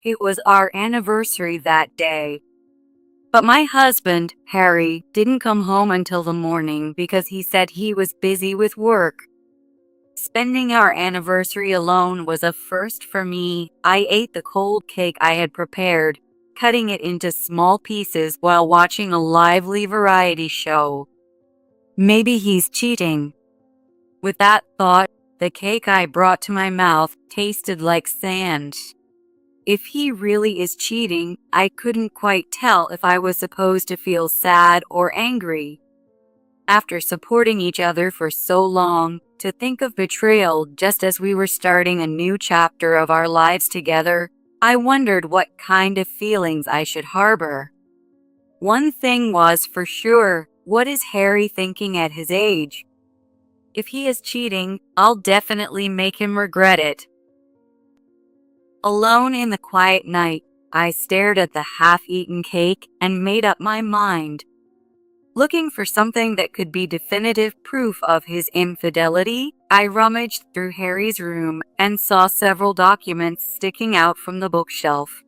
It was our anniversary that day. But my husband, Harry, didn't come home until the morning because he said he was busy with work. Spending our anniversary alone was a first for me. I ate the cold cake I had prepared, cutting it into small pieces while watching a lively variety show. Maybe he's cheating. With that thought, the cake I brought to my mouth tasted like sand. If he really is cheating, I couldn't quite tell if I was supposed to feel sad or angry. After supporting each other for so long, to think of betrayal just as we were starting a new chapter of our lives together, I wondered what kind of feelings I should harbor. One thing was for sure, what is Harry thinking at his age? If he is cheating, I'll definitely make him regret it. Alone in the quiet night, I stared at the half-eaten cake and made up my mind. Looking for something that could be definitive proof of his infidelity, I rummaged through Harry's room and saw several documents sticking out from the bookshelf.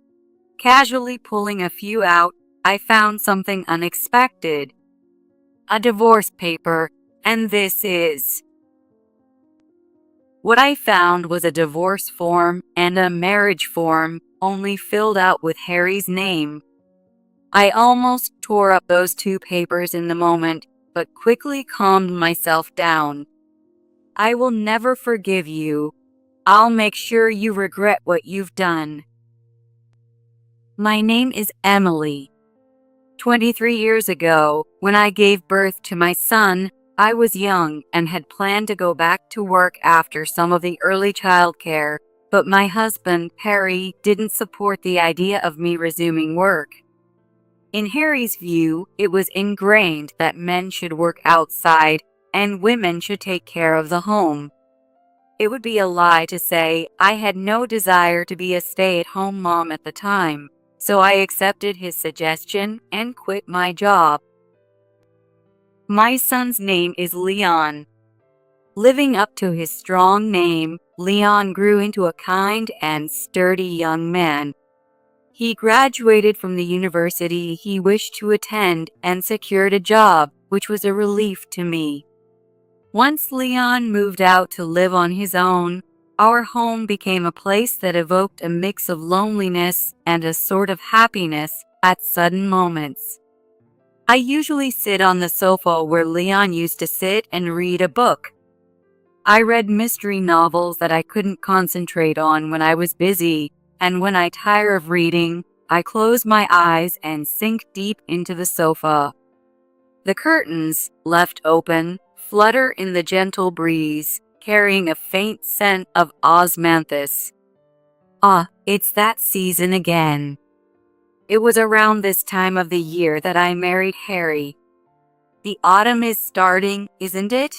Casually pulling a few out, I found something unexpected. A divorce paper, and this is. What I found was a divorce form and a marriage form, only filled out with Harry's name. I almost tore up those two papers in the moment, but quickly calmed myself down. I will never forgive you. I'll make sure you regret what you've done. My name is Emily. 23 years ago, when I gave birth to my son, I was young and had planned to go back to work after some of the early childcare, but my husband, Harry, didn't support the idea of me resuming work. In Harry's view, it was ingrained that men should work outside and women should take care of the home. It would be a lie to say I had no desire to be a stay-at-home mom at the time, so I accepted his suggestion and quit my job. My son's name is Leon. Living up to his strong name, Leon grew into a kind and sturdy young man. He graduated from the university he wished to attend and secured a job, which was a relief to me. Once Leon moved out to live on his own, our home became a place that evoked a mix of loneliness and a sort of happiness at sudden moments. I usually sit on the sofa where Leon used to sit and read a book. I read mystery novels that I couldn't concentrate on when I was busy, and when I tire of reading, I close my eyes and sink deep into the sofa. The curtains, left open, flutter in the gentle breeze, carrying a faint scent of osmanthus. Ah, it's that season again. It was around this time of the year that I married Harry. The autumn is starting, isn't it?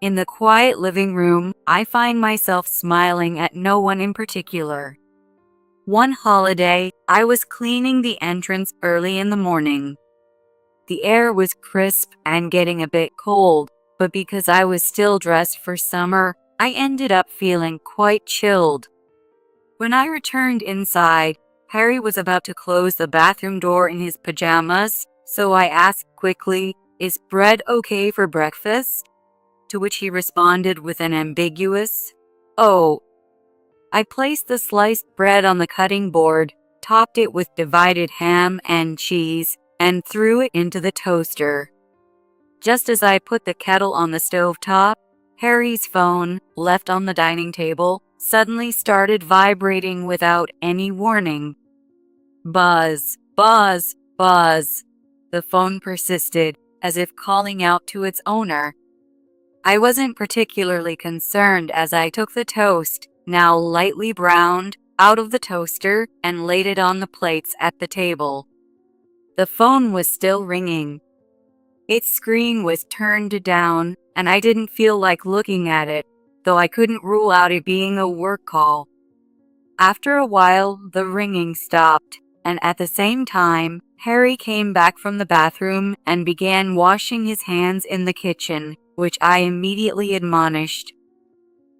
In the quiet living room, I find myself smiling at no one in particular. One holiday, I was cleaning the entrance early in the morning. The air was crisp and getting a bit cold, but because I was still dressed for summer, I ended up feeling quite chilled. When I returned inside, Harry was about to close the bathroom door in his pajamas, so I asked quickly, "Is bread okay for breakfast?" To which he responded with an ambiguous, "Oh." I placed the sliced bread on the cutting board, topped it with divided ham and cheese, and threw it into the toaster. Just as I put the kettle on the stovetop, Harry's phone, left on the dining table, suddenly started vibrating without any warning. Buzz, buzz, buzz. The phone persisted, as if calling out to its owner. I wasn't particularly concerned as I took the toast, now lightly browned, out of the toaster and laid it on the plates at the table. The phone was still ringing. Its screen was turned down, and I didn't feel like looking at it, though I couldn't rule out it being a work call. After a while, the ringing stopped, and at the same time, Harry came back from the bathroom and began washing his hands in the kitchen, which I immediately admonished.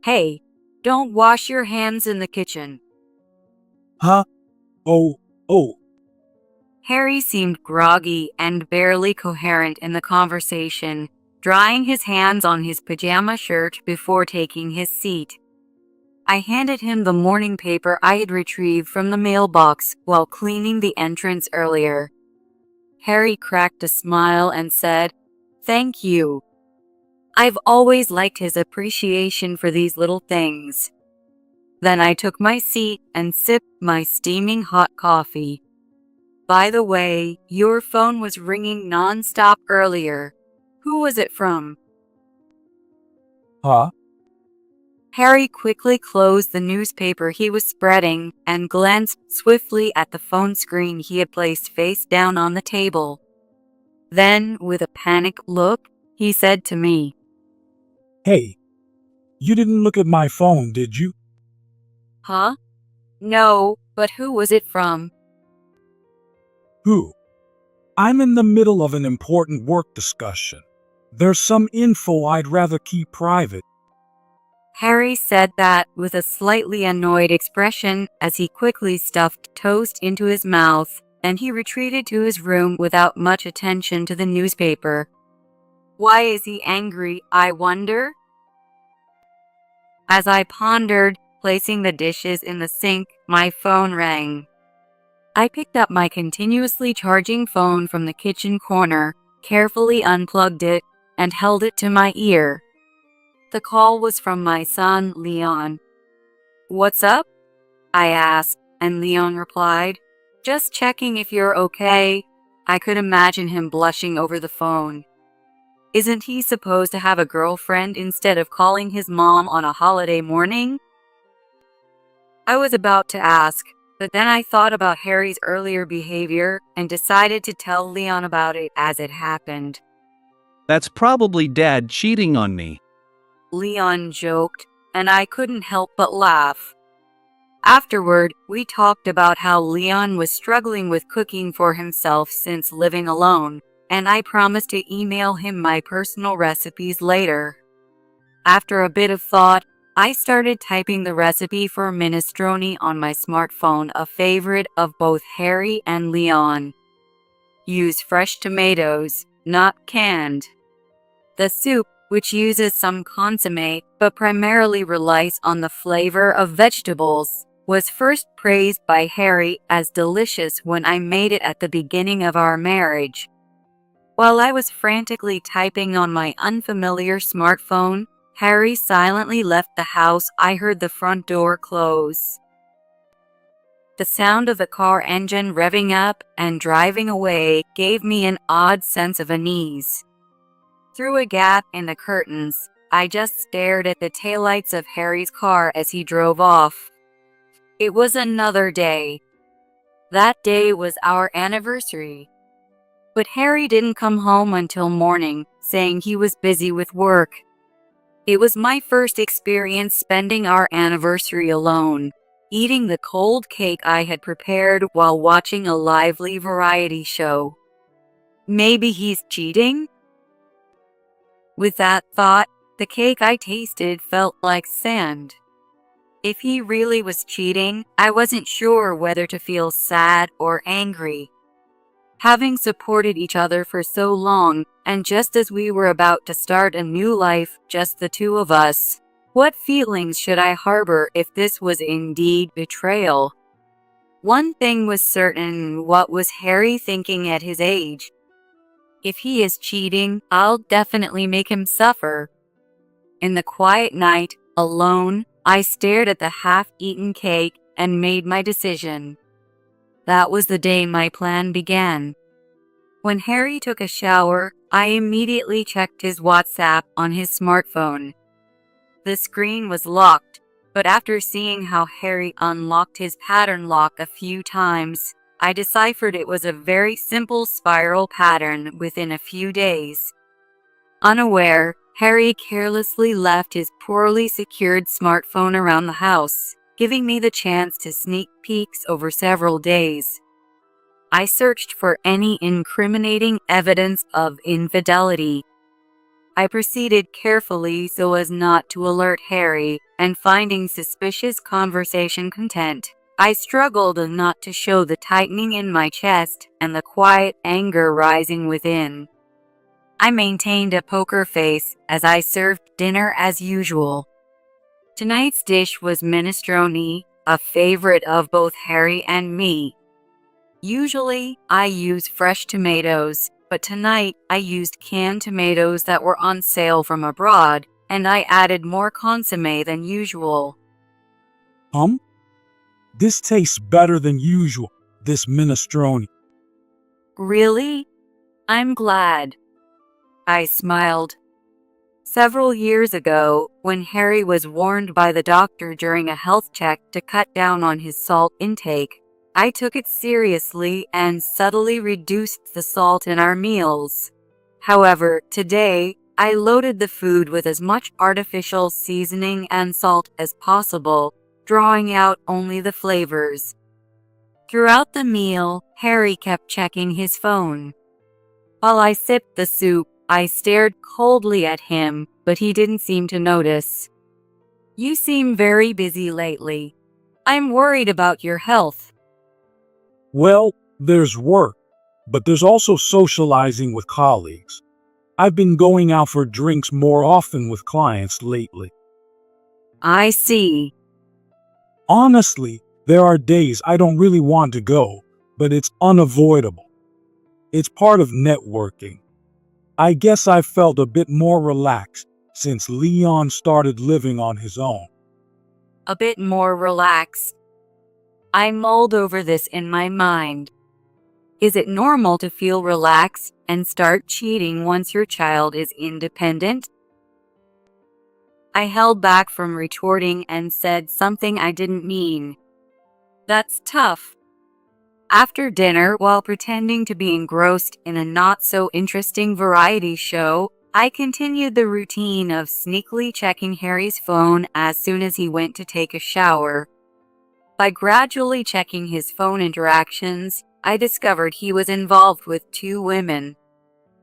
"Hey, don't wash your hands in the kitchen." Huh? Oh, oh, Harry seemed groggy and barely coherent in the conversation, drying his hands on his pajama shirt before taking his seat. I handed him the morning paper I had retrieved from the mailbox while cleaning the entrance earlier. Harry cracked a smile and said, "Thank you." I've always liked his appreciation for these little things. Then I took my seat and sipped my steaming hot coffee. By the way, your phone was ringing non-stop earlier. Who was it from? huh? Harry quickly closed the newspaper he was spreading and glanced swiftly at the phone screen he had placed face down on the table. Then, with a panicked look, he said to me, Hey, you didn't look at my phone, did you? "Huh? No, but who was it from?" Who? I'm in the middle of an important work discussion. There's some info I'd rather keep private. Harry said that with a slightly annoyed expression as he quickly stuffed toast into his mouth, and he retreated to his room without much attention to the newspaper. Why is he angry, I wonder? As I pondered, placing the dishes in the sink, my phone rang. I picked up my continuously charging phone from the kitchen corner, carefully unplugged it, and held it to my ear. The call was from my son, Leon. "What's up?" I asked, and Leon replied, "Just checking if you're okay." I could imagine him blushing over the phone. Isn't he supposed to have a girlfriend instead of calling his mom on a holiday morning? I was about to ask, but then I thought about Harry's earlier behavior and decided to tell Leon about it as it happened. That's probably Dad cheating on me. Leon joked, and I couldn't help but laugh. Afterward, we talked about how Leon was struggling with cooking for himself since living alone, and I promised to email him my personal recipes later. After a bit of thought, I started typing the recipe for minestrone on my smartphone, a favorite of both Harry and Leon. Use fresh tomatoes, not canned. The soup, which uses some consommé but primarily relies on the flavor of vegetables, was first praised by Harry as delicious when I made it at the beginning of our marriage. While I was frantically typing on my unfamiliar smartphone, Harry silently left the house. I heard the front door close. The sound of the car engine revving up and driving away gave me an odd sense of unease. Through a gap in the curtains, I just stared at the taillights of Harry's car as he drove off. It was another day. That day was our anniversary. But Harry didn't come home until morning, saying he was busy with work. It was my first experience spending our anniversary alone, eating the cold cake I had prepared while watching a lively variety show. Maybe he's cheating? With that thought, the cake I tasted felt like sand. If he really was cheating, I wasn't sure whether to feel sad or angry. Having supported each other for so long, and just as we were about to start a new life, just the two of us, what feelings should I harbor if this was indeed betrayal? One thing was certain: what was Harry thinking at his age? If he is cheating, I'll definitely make him suffer. In the quiet night, alone, I stared at the half-eaten cake and made my decision. That was the day my plan began. When Harry took a shower, I immediately checked his WhatsApp on his smartphone. The screen was locked, but after seeing how Harry unlocked his pattern lock a few times, I deciphered it was a very simple spiral pattern within a few days. Unaware, Harry carelessly left his poorly secured smartphone around the house, giving me the chance to sneak peeks over several days. I searched for any incriminating evidence of infidelity. I proceeded carefully so as not to alert Harry, and finding suspicious conversation content, I struggled not to show the tightening in my chest and the quiet anger rising within. I maintained a poker face as I served dinner as usual. Tonight's dish was minestrone, a favorite of both Harry and me. Usually, I use fresh tomatoes, but tonight I used canned tomatoes that were on sale from abroad, and I added more consommé than usual. This tastes better than usual, this minestrone. Really? I'm glad. I smiled. Several years ago, when Harry was warned by the doctor during a health check to cut down on his salt intake, I took it seriously and subtly reduced the salt in our meals. However, today, I loaded the food with as much artificial seasoning and salt as possible, drawing out only the flavors. Throughout the meal, Harry kept checking his phone. While I sipped the soup, I stared coldly at him, but he didn't seem to notice. "You seem very busy lately. I'm worried about your health." Well, there's work, but there's also socializing with colleagues. I've been going out for drinks more often with clients lately. I see. Honestly, there are days I don't really want to go, but it's unavoidable. It's part of networking. I guess I felt a bit more relaxed since Leon started living on his own. A bit more relaxed. I mulled over this in my mind. Is it normal to feel relaxed and start cheating once your child is independent? I held back from retorting and said something I didn't mean. That's tough. After dinner, while pretending to be engrossed in a not-so-interesting variety show, I continued the routine of sneakily checking Harry's phone as soon as he went to take a shower. By gradually checking his phone interactions, I discovered he was involved with 2 women.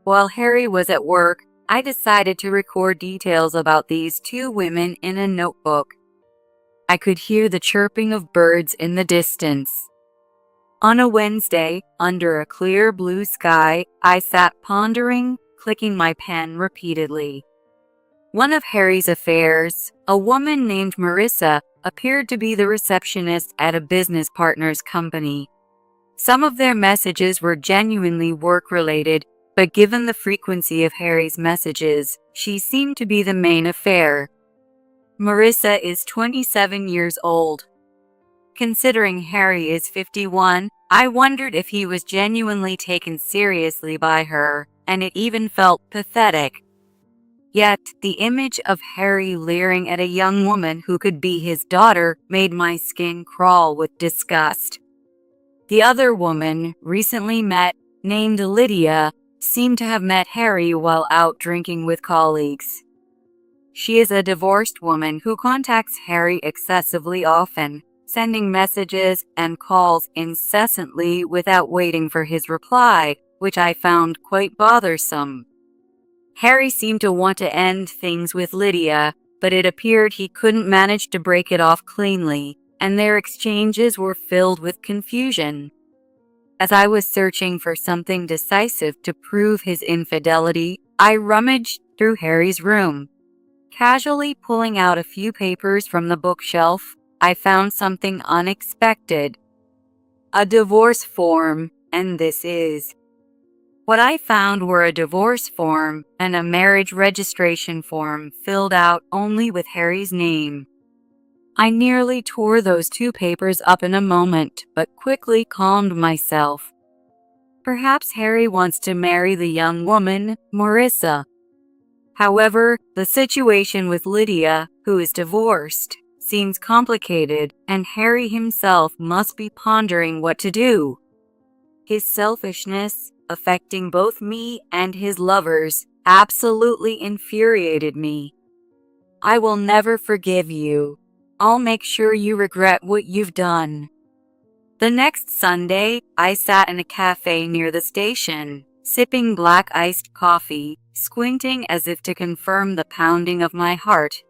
While Harry was at work, I decided to record details about these 2 women in a notebook. I could hear the chirping of birds in the distance. On a Wednesday, under a clear blue sky, I sat pondering, clicking my pen repeatedly. One of Harry's affairs, a woman named Marissa, appeared to be the receptionist at a business partner's company. Some of their messages were genuinely work-related, but given the frequency of Harry's messages, she seemed to be the main affair. Marissa is 27 years old. Considering Harry is 51, I wondered if he was genuinely taken seriously by her, and it even felt pathetic. Yet, the image of Harry leering at a young woman who could be his daughter made my skin crawl with disgust. The other woman, recently met, named Lydia, seemed to have met Harry while out drinking with colleagues. She is a divorced woman who contacts Harry excessively often, sending messages and calls incessantly without waiting for his reply, which I found quite bothersome. Harry seemed to want to end things with Lydia, but it appeared he couldn't manage to break it off cleanly, and their exchanges were filled with confusion. As I was searching for something decisive to prove his infidelity, I rummaged through Harry's room. Casually pulling out a few papers from the bookshelf, I found something unexpected. A divorce form, and this is. What I found were a divorce form and a marriage registration form filled out only with Harry's name. I nearly tore those 2 papers up in a moment, but quickly calmed myself. Perhaps Harry wants to marry the young woman, Marissa. However, the situation with Lydia, who is divorced, seems complicated, and Harry himself must be pondering what to do. His selfishness, affecting both me and his lovers, absolutely infuriated me. I will never forgive you. I'll make sure you regret what you've done. The next Sunday, I sat in a cafe near the station, sipping black iced coffee, squinting as if to confirm the pounding of my heart.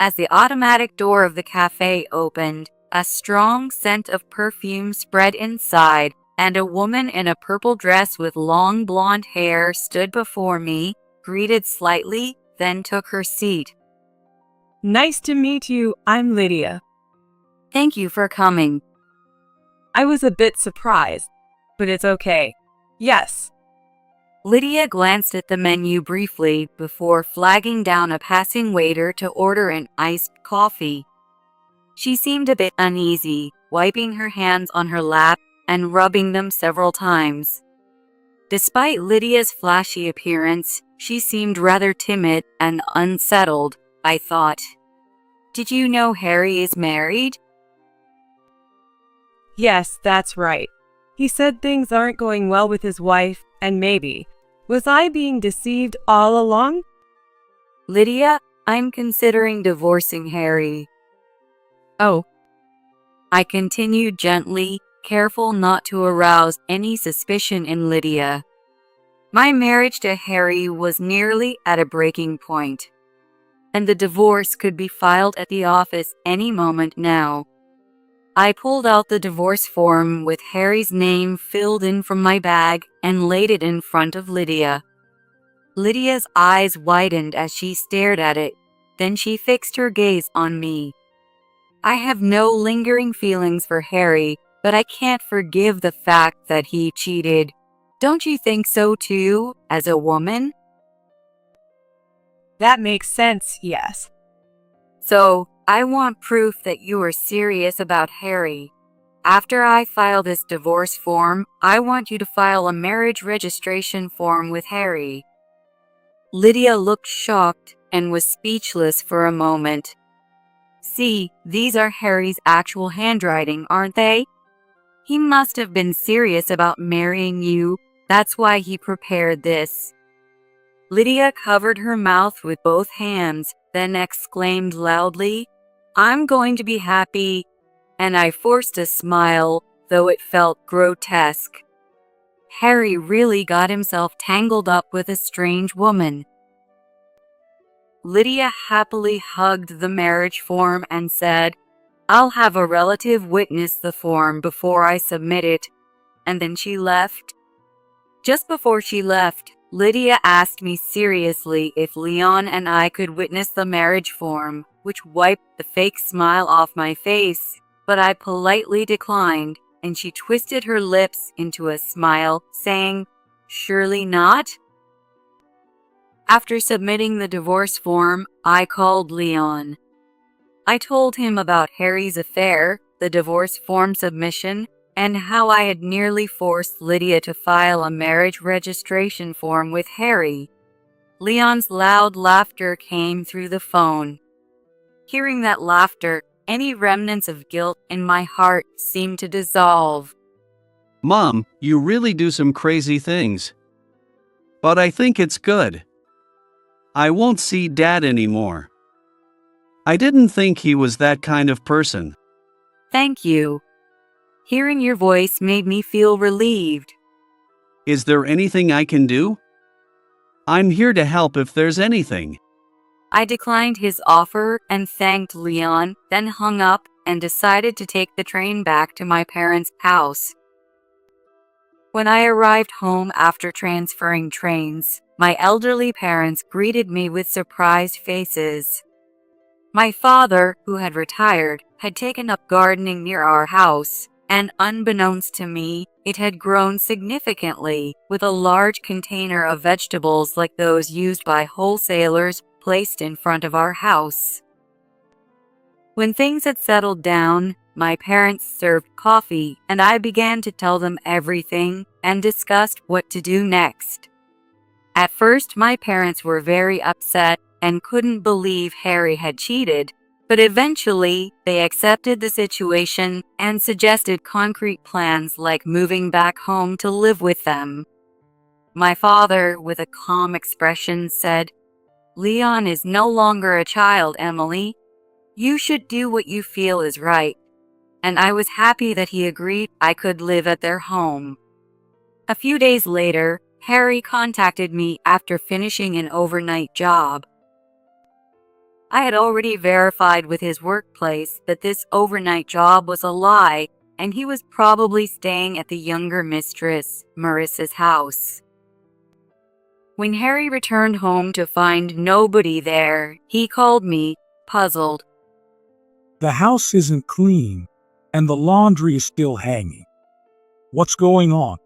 As the automatic door of the cafe opened, A strong scent of perfume spread inside, and a woman in a purple dress with long blonde hair stood before me, greeted slightly, then took her seat. Nice to meet you, I'm Lydia. Thank you for coming. I was a bit surprised, but it's okay. Yes. Lydia glanced at the menu briefly before flagging down a passing waiter to order an iced coffee. She seemed a bit uneasy, wiping her hands on her lap and rubbing them several times. Despite Lydia's flashy appearance, she seemed rather timid and unsettled, I thought. Did you know Harry is married? Yes, that's right. He said things aren't going well with his wife, and maybe. Was I being deceived all along? Lydia, I'm considering divorcing Harry. Oh. I continued gently, careful not to arouse any suspicion in Lydia. My marriage to Harry was nearly at a breaking point, and the divorce could be filed at the office any moment now. I pulled out the divorce form with Harry's name filled in from my bag and laid it in front of Lydia. Lydia's eyes widened as she stared at it, then she fixed her gaze on me. I have no lingering feelings for Harry, but I can't forgive the fact that he cheated. Don't you think so too, as a woman? That makes sense, yes. So, I want proof that you are serious about Harry. After I file this divorce form, I want you to file a marriage registration form with Harry. Lydia looked shocked and was speechless for a moment. See, these are Harry's actual handwriting, aren't they? He must have been serious about marrying you. That's why he prepared this. Lydia covered her mouth with both hands, then exclaimed loudly, I'm going to be happy, and I forced a smile, though it felt grotesque. Harry really got himself tangled up with a strange woman. Lydia happily hugged the marriage form and said, I'll have a relative witness the form before I submit it, and then she left. Just before she left, Lydia asked me seriously if Leon and I could witness the marriage form, which wiped the fake smile off my face, but I politely declined, and she twisted her lips into a smile, saying, Surely not? After submitting the divorce form, I called Leon. I told him about Harry's affair, the divorce form submission, and how I had nearly forced Lydia to file a marriage registration form with Harry. Leon's loud laughter came through the phone. Hearing that laughter, any remnants of guilt in my heart seemed to dissolve. Mom, you really do some crazy things. But I think it's good. I won't see Dad anymore. I didn't think he was that kind of person. Thank you. Hearing your voice made me feel relieved. Is there anything I can do? I'm here to help if there's anything. I declined his offer and thanked Leon, then hung up and decided to take the train back to my parents' house. When I arrived home after transferring trains, my elderly parents greeted me with surprised faces. My father, who had retired, had taken up gardening near our house, and unbeknownst to me, it had grown significantly, with a large container of vegetables like those used by wholesalers placed in front of our house. When things had settled down, my parents served coffee, and I began to tell them everything and discussed what to do next. At first, my parents were very upset and couldn't believe Harry had cheated, but eventually they accepted the situation and suggested concrete plans like moving back home to live with them. My father, with a calm expression, said, Leon is no longer a child, Emily. You should do what you feel is right. And I was happy that he agreed I could live at their home. A few days later, Harry contacted me after finishing an overnight job. I had already verified with his workplace that this overnight job was a lie, and he was probably staying at the younger mistress, Marissa's house. When Harry returned home to find nobody there, he called me, puzzled. The house isn't clean, and the laundry is still hanging. What's going on?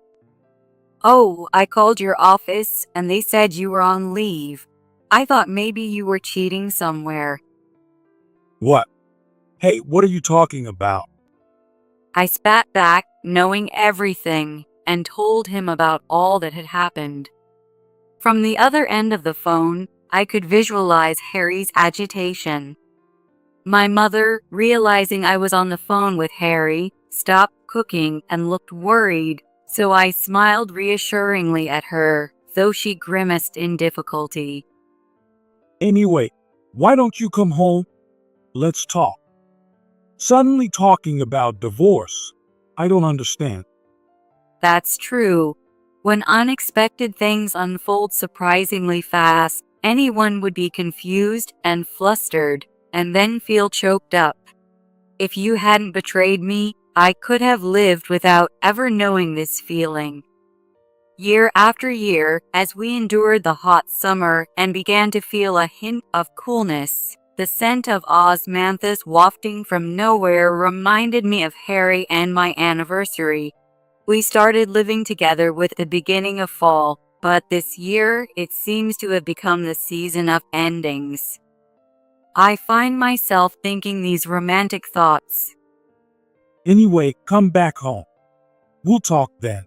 Oh, I called your office, and they said you were on leave. I thought maybe you were cheating somewhere. What? Hey, what are you talking about? I spat back, knowing everything, and told him about all that had happened. From the other end of the phone, I could visualize Harry's agitation. My mother, realizing I was on the phone with Harry, stopped cooking and looked worried, so I smiled reassuringly at her, though she grimaced in difficulty. Anyway, why don't you come home? Let's talk. Suddenly talking about divorce. I don't understand. That's true. When unexpected things unfold surprisingly fast, anyone would be confused and flustered, and then feel choked up. If you hadn't betrayed me, I could have lived without ever knowing this feeling. Year after year, as we endured the hot summer and began to feel a hint of coolness, the scent of osmanthus wafting from nowhere reminded me of Harry and my anniversary. We started living together with the beginning of fall, but this year it seems to have become the season of endings. I find myself thinking these romantic thoughts. Anyway, come back home. We'll talk then.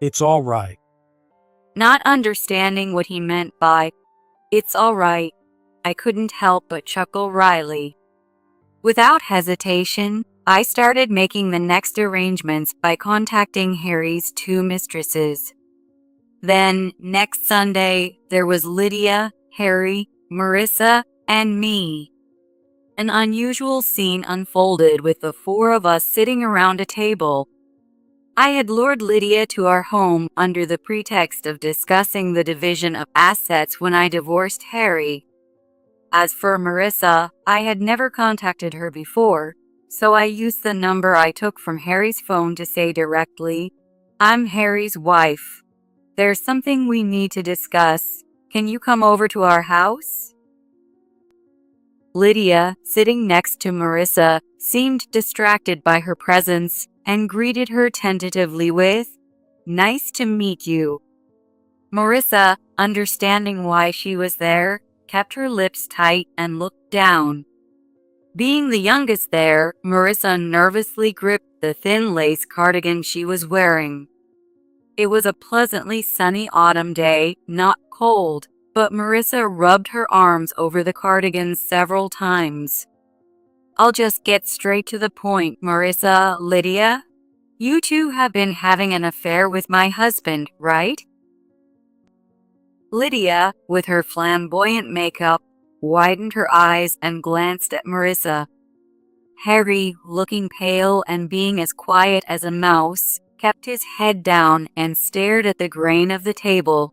It's all right. Not understanding what he meant by, "It's all right," I couldn't help but chuckle wryly. Without hesitation, I started making the next arrangements by contacting Harry's two mistresses. Then, next Sunday, there was Lydia, Harry, Marissa, and me. An unusual scene unfolded with the four of us sitting around a table. I had lured Lydia to our home under the pretext of discussing the division of assets when I divorced Harry. As for Marissa, I had never contacted her before, so I used the number I took from Harry's phone to say directly, "I'm Harry's wife. There's something we need to discuss. Can you come over to our house?" Lydia, sitting next to Marissa, seemed distracted by her presence and greeted her tentatively with, "Nice to meet you." Marissa, understanding why she was there, kept her lips tight and looked down. Being the youngest there, Marissa nervously gripped the thin lace cardigan she was wearing. It was a pleasantly sunny autumn day, not cold, but Marissa rubbed her arms over the cardigan several times. "I'll just get straight to the point, Marissa, Lydia. You two have been having an affair with my husband, right?" Lydia, with her flamboyant makeup, widened her eyes and glanced at Marissa. Harry, looking pale and being as quiet as a mouse, kept his head down and stared at the grain of the table.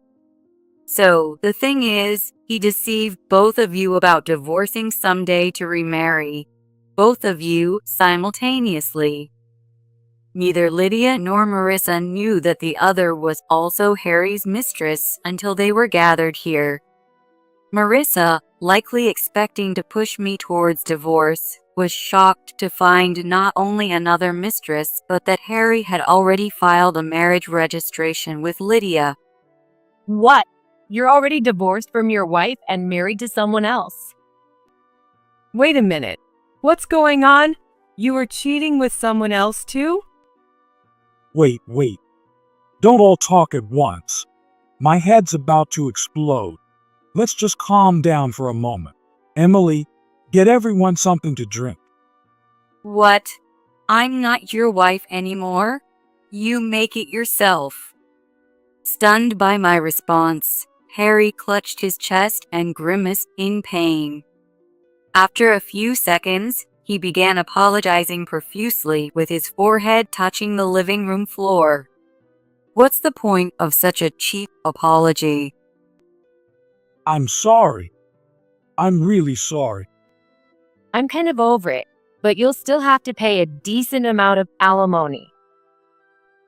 "So, the thing is, he deceived both of you about divorcing someday to remarry. Both of you simultaneously." Neither Lydia nor Marissa knew that the other was also Harry's mistress until they were gathered here. Marissa, likely expecting to push me towards divorce, was shocked to find not only another mistress but that Harry had already filed a marriage registration with Lydia. What? You're already divorced from your wife and married to someone else? Wait a minute. What's going on? You were cheating with someone else too? Wait. Don't all talk at once. My head's about to explode. Let's just calm down for a moment. Emily, get everyone something to drink. "What? I'm not your wife anymore? You make it yourself." Stunned by my response, Harry clutched his chest and grimaced in pain. After a few seconds, he began apologizing profusely with his forehead touching the living room floor. What's the point of such a cheap apology? I'm sorry. I'm really sorry. I'm kind of over it, but you'll still have to pay a decent amount of alimony.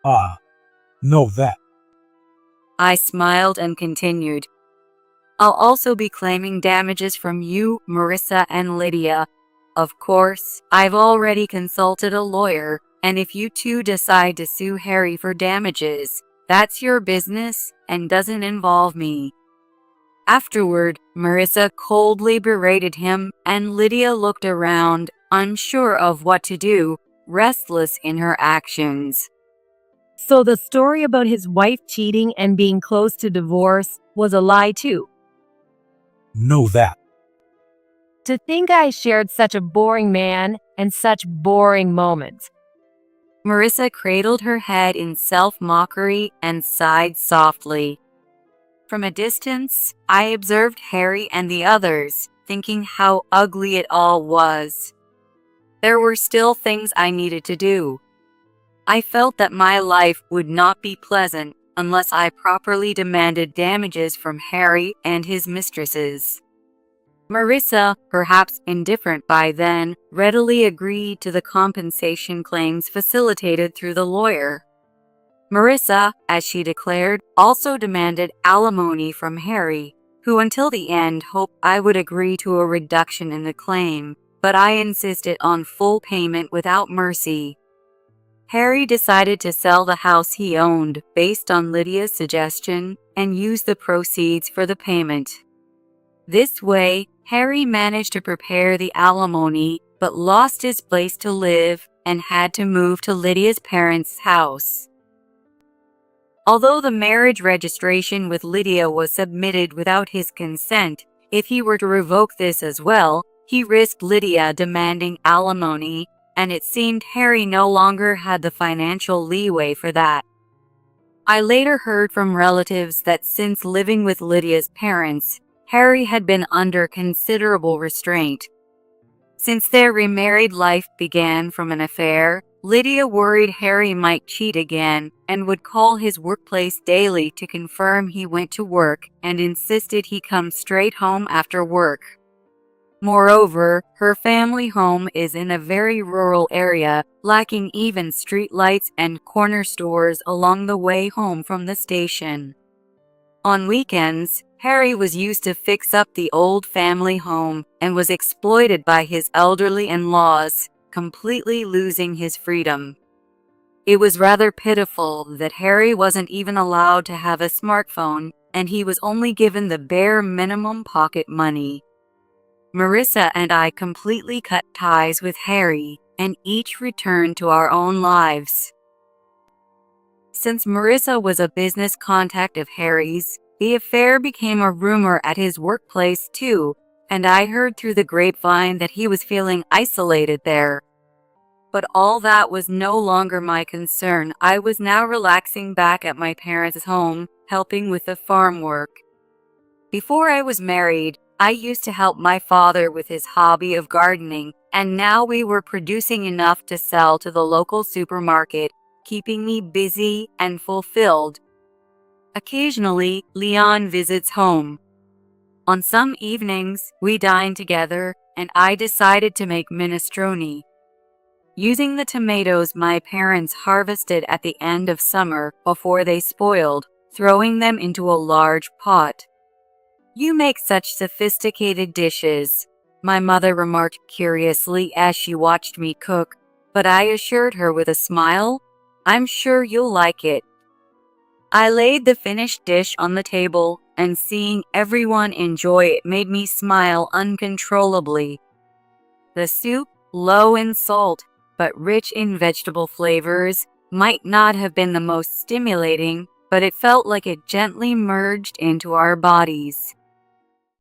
Ah, know that. I smiled and continued. I'll also be claiming damages from you, Marissa, and Lydia. Of course, I've already consulted a lawyer, and if you two decide to sue Harry for damages, that's your business and doesn't involve me. Afterward, Marissa coldly berated him, and Lydia looked around, unsure of what to do, restless in her actions. So the story about his wife cheating and being close to divorce was a lie too. Know that. To think I shared such a boring man and such boring moments. Marissa cradled her head in self-mockery and sighed softly. From a distance, I observed Harry and the others, thinking how ugly it all was. There were still things I needed to do. I felt that my life would not be pleasant unless I properly demanded damages from Harry and his mistresses. Marissa, perhaps indifferent by then, readily agreed to the compensation claims facilitated through the lawyer. Marissa, as she declared, also demanded alimony from Harry, who until the end hoped I would agree to a reduction in the claim, but I insisted on full payment without mercy. Harry decided to sell the house he owned based on Lydia's suggestion and use the proceeds for the payment. This way, Harry managed to prepare the alimony but lost his place to live and had to move to Lydia's parents' house. Although the marriage registration with Lydia was submitted without his consent, if he were to revoke this as well, he risked Lydia demanding alimony, and it seemed Harry no longer had the financial leeway for that. I later heard from relatives that since living with Lydia's parents, Harry had been under considerable restraint. Since their remarried life began from an affair, Lydia worried Harry might cheat again and would call his workplace daily to confirm he went to work and insisted he come straight home after work. Moreover, her family home is in a very rural area, lacking even street lights and corner stores along the way home from the station. On weekends, Harry was used to fix up the old family home and was exploited by his elderly in-laws, completely losing his freedom. It was rather pitiful that Harry wasn't even allowed to have a smartphone, and he was only given the bare minimum pocket money. Marissa and I completely cut ties with Harry and each returned to our own lives. Since Marissa was a business contact of Harry's, the affair became a rumor at his workplace too, and I heard through the grapevine that he was feeling isolated there. But all that was no longer my concern. I was now relaxing back at my parents' home, helping with the farm work. Before I was married, I used to help my father with his hobby of gardening, and now we were producing enough to sell to the local supermarket, keeping me busy and fulfilled. Occasionally, Leon visits home. On some evenings, we dine together, and I decided to make minestrone. Using the tomatoes my parents harvested at the end of summer before they spoiled, throwing them into a large pot. "You make such sophisticated dishes," my mother remarked curiously as she watched me cook, but I assured her with a smile, "I'm sure you'll like it." I laid the finished dish on the table, and seeing everyone enjoy it made me smile uncontrollably. The soup, low in salt, but rich in vegetable flavors, might not have been the most stimulating, but it felt like it gently merged into our bodies.